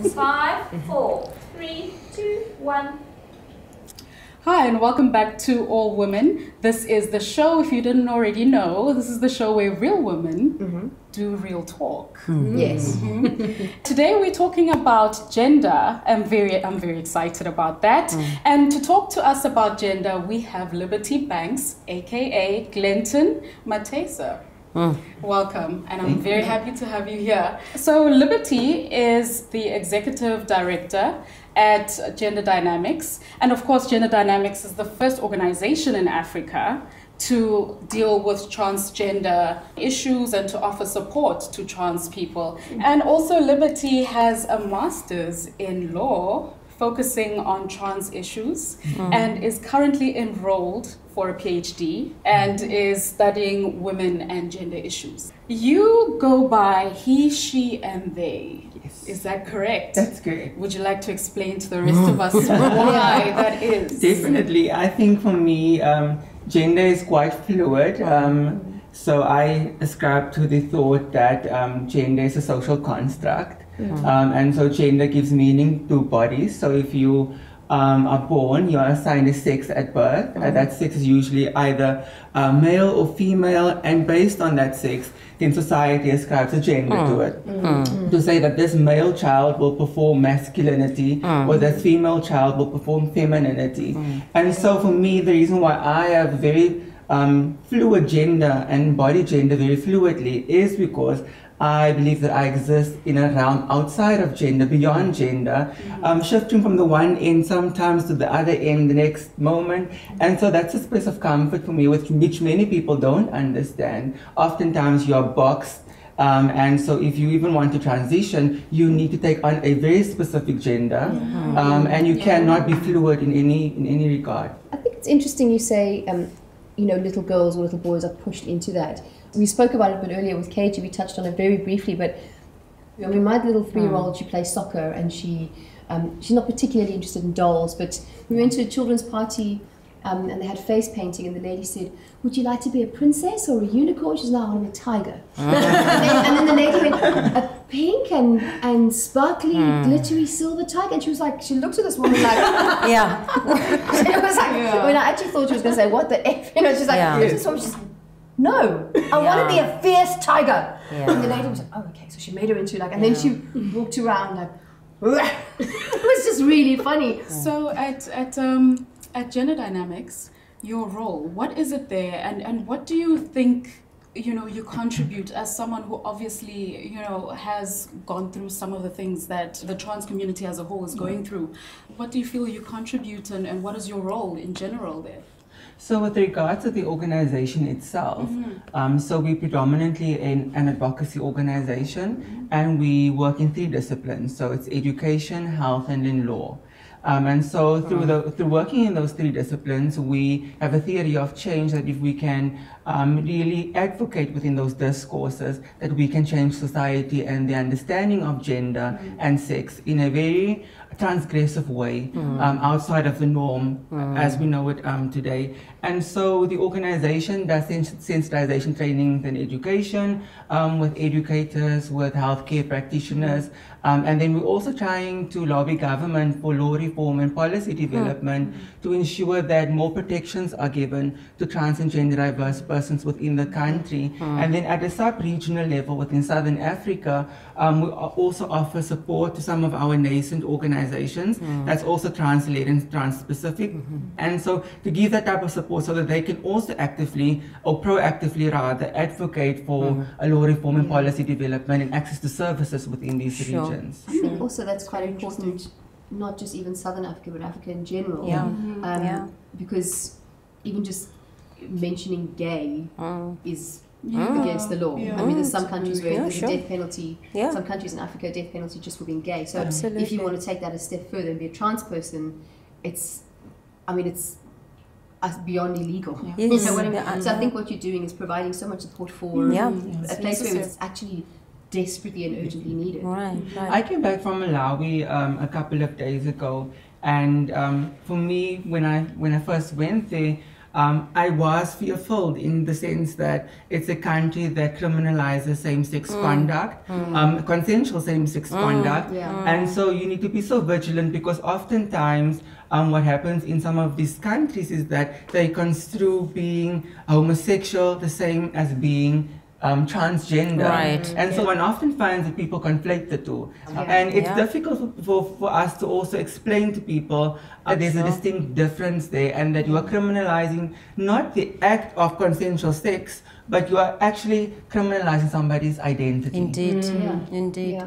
5, 4, 3, 2, 1. Hi, and welcome back to All Women. This is the show, if you didn't already know, this is the show where real women do real talk. Yes. Today we're talking about gender. I'm very excited about that. And to talk to us about gender, we have Liberty Banks, aka Glenton Matesa. Welcome, and I'm very happy to have you here. So Liberty is the executive director at Gender DynamiX, and of course Gender DynamiX is the first organization in Africa to deal with transgender issues and to offer support to trans people. And also Liberty has a master's in law focusing on trans issues and is currently enrolled for a PhD and is studying women and gender issues. You go by he, she, and they. Yes. Is that correct? That's correct. Would you like to explain to the rest of us why that is? Definitely. I think for me, gender is quite fluid. So I ascribe to the thought that gender is a social construct. And so gender gives meaning to bodies. So if you are born, you are assigned a sex at birth. That sex is usually either male or female, and based on that sex, then society ascribes a gender to it. To say that this male child will perform masculinity or this female child will perform femininity. And so for me, the reason why I have very fluid gender and body gender very fluidly is because I believe that I exist in a realm outside of gender, beyond gender, shifting from the one end sometimes to the other end the next moment. And so that's a space of comfort for me, which many people don't understand. Oftentimes you're boxed, and so if you even want to transition, you need to take on a very specific gender, and you cannot be fluid in any regard. I think it's interesting you say, little girls or little boys are pushed into that. We spoke about it a bit earlier with KG, we touched on it very briefly, but I mean, my little 3-year-old, she plays soccer and she's not particularly interested in dolls, but we went to a children's party and they had face painting, and the lady said, "Would you like to be a princess or a unicorn?" She's like, "I want to be a tiger." and then the lady went, "A pink and sparkly, glittery silver tiger?" And she was like, she looked at this woman like, Yeah. it was like, when I actually thought she was going to say, "What the F?" She's like, she's no, I want to be a fierce tiger. And the lady was like, "Oh, okay." So she made her into like, and then she walked around like, it was just really funny. So at Gender DynamiX, your role, what is it there, and what do you think you contribute as someone who obviously has gone through some of the things that the trans community as a whole is going through? What do you feel you contribute, and what is your role in general there? So with regards to the organization itself, so we're predominantly an advocacy organization, and we work in 3 disciplines. So it's education, health, and in law. And so through working in those 3 disciplines, we have a theory of change that if we can really advocate within those discourses, that we can change society and the understanding of gender and sex in a very transgressive way, outside of the norm as we know it today. And so the organization does sensitization trainings and education with educators, with healthcare practitioners, and then we're also trying to lobby government for law reform and policy development to ensure that more protections are given to trans and gender diverse persons within the country. And then at a sub-regional level within Southern Africa, we also offer support to some of our nascent organizations that's also trans-led and trans-specific. And so to give that type of support so that they can also actively, or proactively rather, advocate for a law reform and policy development and access to services within these regions. I think also that's quite important, not just even Southern Africa, but Africa in general. Because even just mentioning gay is against the law. I mean, there's some countries where there's a death penalty. Some countries in Africa, a death penalty just for being gay. So if you want to take that a step further and be a trans person, it's beyond illegal. You know what I mean? So I think what you're doing is providing so much support for a place where it's actually desperately and urgently needed. I came back from Malawi a couple of days ago, and for me, when I first went there, I was fearful in the sense that it's a country that criminalizes same-sex conduct, consensual same-sex conduct. And so you need to be so vigilant, because oftentimes what happens in some of these countries is that they construe being homosexual the same as being transgender. Right. And so one often finds that people conflate the two. And it's difficult for us to also explain to people that there's a distinct difference there, and that you are criminalizing not the act of consensual sex, but you are actually criminalizing somebody's identity. Indeed, indeed.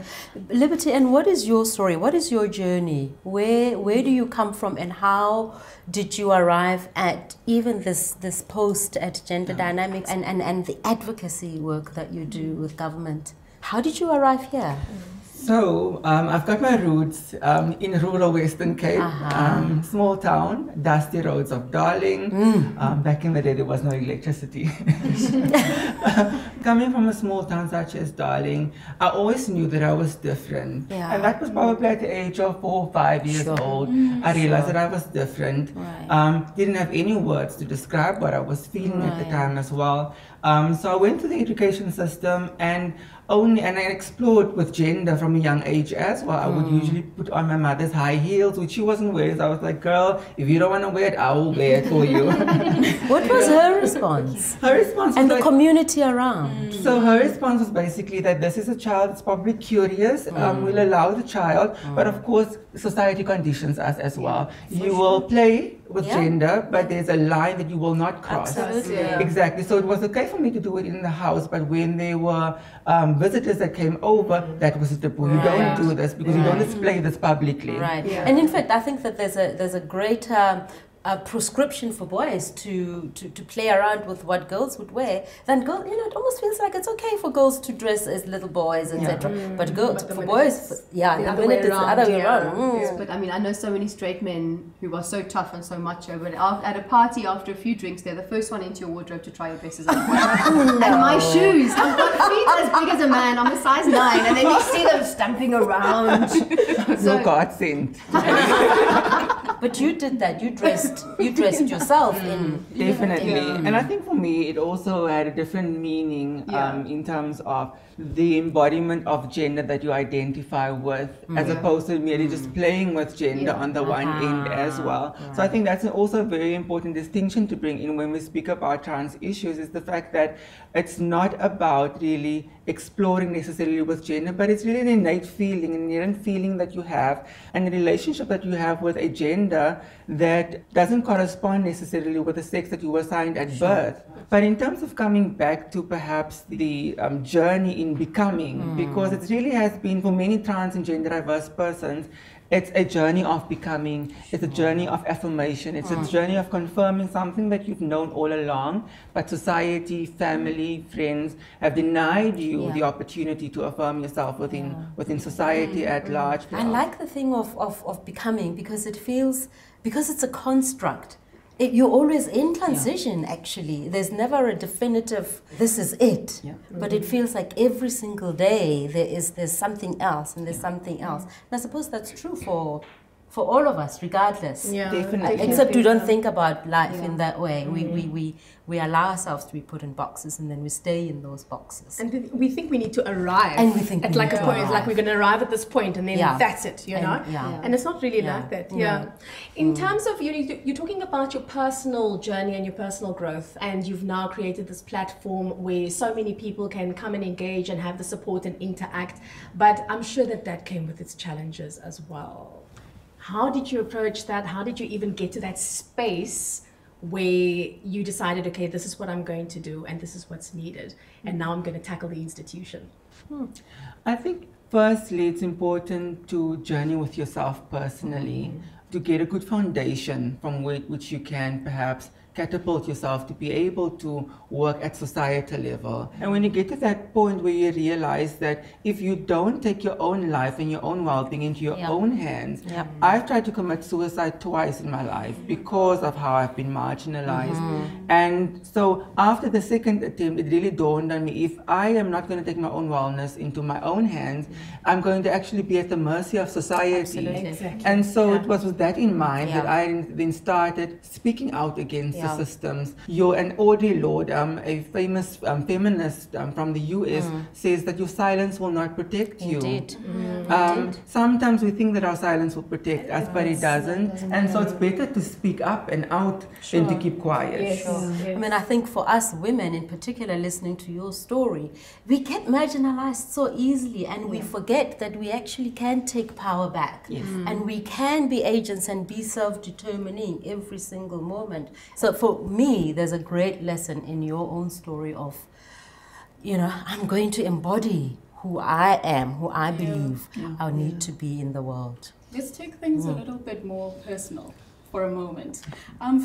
Liberty, and what is your story? What is your journey? Where do you come from, and how did you arrive at even this post at Gender DynamiX and the advocacy work that you do with government? How did you arrive here? So, I've got my roots in rural Western Cape, small town, dusty roads of Darling. Back in the day, there was no electricity. Coming from a small town such as Darling, I always knew that I was different. And that was probably at the age of 4 or 5 years old. I realized that I was different. Didn't have any words to describe what I was feeling at the time as well. So I went to the education system and I explored with gender from a young age as well. I would usually put on my mother's high heels, which she wasn't wearing. So I was like, girl, if you don't want to wear it, I will wear it for you. What was her response? Her response and was the community around? So her response was basically that this is a child that's probably curious. We'll allow the child, but of course, society conditions us as well. You will play with gender, but there's a line that you will not cross. Exactly. So it was okay for me to do it in the house, but when there were visitors that came over, that was a taboo. You don't do this because you don't display this publicly. And in fact, I think that there's a great prescription for boys to play around with what girls would wear. Then girls, it almost feels like it's okay for girls to dress as little boys, etc. But girls, for boys, it's the other way around. But I mean, I know so many straight men who are so tough and so macho, but at a party after a few drinks, they're the first one into your wardrobe to try your dresses on. And my shoes, I've got feet as big as a man, I'm a size 9, and then you see them stamping around. No godsend. But you did that. You dressed yourself in. Definitely. And I think for me, it also had a different meaning in terms of the embodiment of gender that you identify with, as opposed to merely just playing with gender on the one end as well. So I think that's also a very important distinction to bring in when we speak about trans issues, is the fact that it's not about really exploring necessarily with gender, but it's really an innate feeling, an inherent feeling that you have, and the relationship that you have with a gender that doesn't correspond necessarily with the sex that you were assigned at birth. But in terms of coming back to perhaps the journey in becoming, because it really has been for many trans and gender diverse persons, it's a journey of becoming, it's a journey of affirmation, it's a journey of confirming something that you've known all along, but society, family, friends have denied you the opportunity to affirm yourself within society at large. I like the thing of becoming, because it feels, because it's a construct. You're always in transition, actually. There's never a definitive, this is it. But it feels like every single day there's something else, and there's something else. And I suppose that's true for all of us, regardless. Definitely. Except we don't think about life in that way. We allow ourselves to be put in boxes, and then we stay in those boxes. And we think we need to arrive. And we think at like a point, like we're going to arrive at this point, and then that's it, you know. And it's not really like that. In terms of you're talking about your personal journey and your personal growth, and you've now created this platform where so many people can come and engage and have the support and interact. But I'm sure that came with its challenges as well. How did you approach that? How did you even get to that space where you decided, okay, this is what I'm going to do and this is what's needed, and now I'm going to tackle the institution? I think firstly, it's important to journey with yourself personally, to get a good foundation from which you can perhaps catapult yourself to be able to work at societal level. And when you get to that point where you realize that if you don't take your own life and your own well-being into your own hands, I've tried to commit suicide twice in my life because of how I've been marginalized. And so after the second attempt, it really dawned on me, if I am not going to take my own wellness into my own hands, I'm going to actually be at the mercy of society. And so it was with that in mind that I then started speaking out against the systems. An Audre Lorde, a famous feminist from the US, says that your silence will not protect you. Indeed. Sometimes we think that our silence will protect us, but it doesn't. And so it's better to speak up and out than to keep quiet. Yes. I mean, I think for us women in particular, listening to your story, we get marginalized so easily, and we forget that we actually can take power back. Yes. And we can be agents and be self-determining every single moment. So for me, there's a great lesson in your own story of, I'm going to embody who I am, who I believe I need to be in the world. Let's take things a little bit more personal for a moment.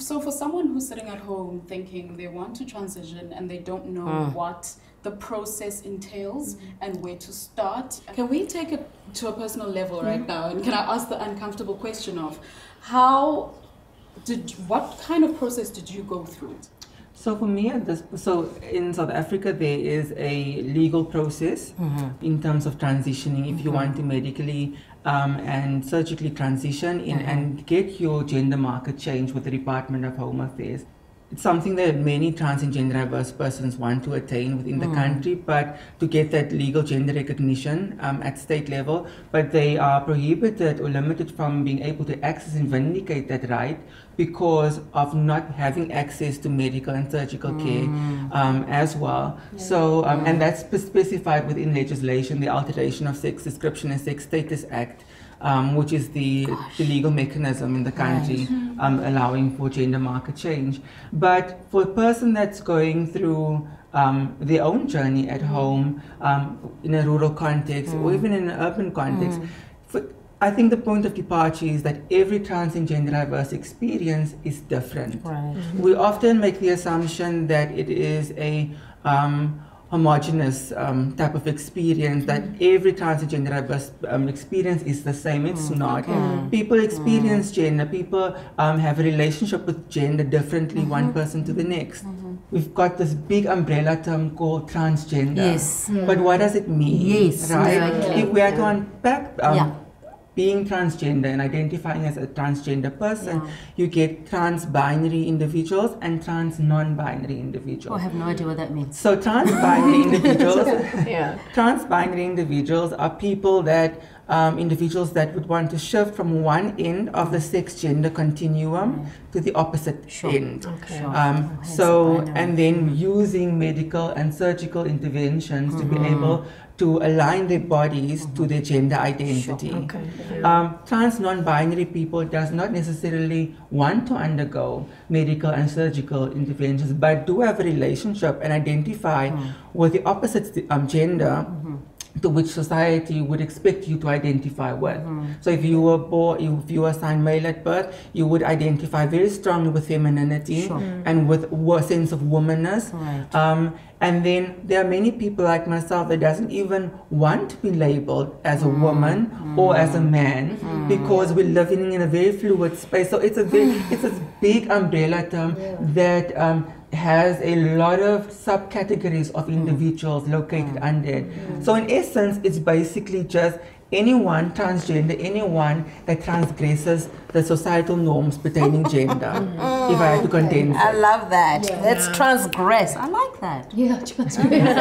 So for someone who's sitting at home thinking they want to transition and they don't know what the process entails and where to start, can we take it to a personal level right now? And can I ask the uncomfortable question of what kind of process did you go through? So for me, in South Africa, there is a legal process in terms of transitioning. If you want to medically and surgically transition and get your gender marker changed with the Department of Home Affairs. It's something that many trans and gender diverse persons want to attain within the country, but to get that legal gender recognition at state level, but they are prohibited or limited from being able to access and vindicate that right because of not having access to medical and surgical care as well. So, and that's specified within legislation, the Alteration of Sex Description and Sex Status Act, which is the legal mechanism in the country allowing for gender marker change. But for a person that's going through their own journey at home in a rural context or even in an urban context, I think the point of departure is that every trans and gender diverse experience is different. Right. We often make the assumption that it is a homogeneous type of experience, that every trans and gender diverse experience is the same. It's not. People experience gender, people have a relationship with gender differently, one person to the next. We've got this big umbrella term called transgender. Yes. But what does it mean? Yes. Right? Exactly. If we are to unpack being transgender and identifying as a transgender person, you get trans-binary individuals and trans-non-binary individuals. Oh, I have no idea what that means. So trans-binary individuals, trans-binary individuals are people that individuals that would want to shift from one end of the sex-gender continuum to the opposite end. Okay. And then using medical and surgical interventions to be able to align their bodies to their gender identity. Trans non-binary people does not necessarily want to undergo medical and surgical interventions, but do have a relationship and identify with the opposite gender to which society would expect you to identify with. So if you were assigned male at birth, you would identify very strongly with femininity and with a sense of womanness. And then there are many people like myself that doesn't even want to be labeled as a woman or as a man because we're living in a very fluid space. So it's a big umbrella term that has a lot of subcategories of individuals located under it. So in essence, it's basically just anyone transgender, anyone that transgresses the societal norms pertaining gender, if I had to condense it. I love that. Let's transgress. I like that. Yeah, transgress.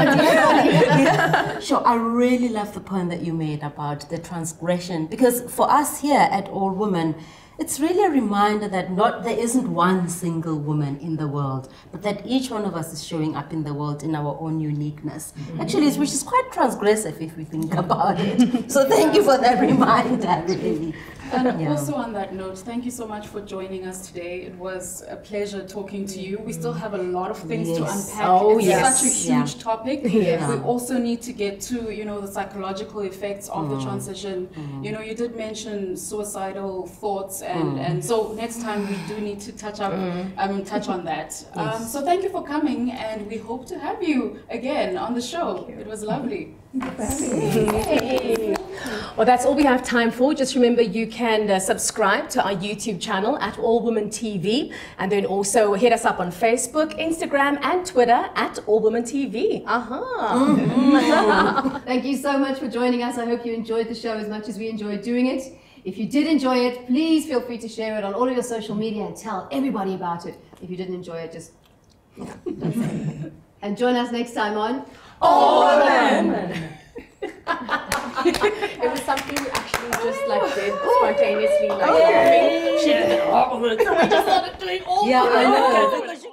Sure, I really love the point that you made about the transgression, because for us here at All Women, it's really a reminder that there isn't one single woman in the world, but that each one of us is showing up in the world in our own uniqueness. Actually, which is quite transgressive if we think about it. So thank you for that reminder, really. And also on that note, thank you so much for joining us today. It was a pleasure talking to you. We still have a lot of things to unpack. It's such a huge topic. We also need to get to, the psychological effects of the transition. You did mention suicidal thoughts, and so next time we do need to touch on that. So thank you for coming, and we hope to have you again on the show. It was lovely. Well, that's all we have time for. Just remember, you can subscribe to our YouTube channel at All Women TV, and then also hit us up on Facebook, Instagram, and Twitter at All Women TV. Thank you so much for joining us. I hope you enjoyed the show as much as we enjoyed doing it. If you did enjoy it, please feel free to share it on all of your social media and tell everybody about it. If you didn't enjoy it, just don't say anything. And join us next time on All Women. It was something we actually just like did spontaneously, like she did it all of it. So we just started doing all I know.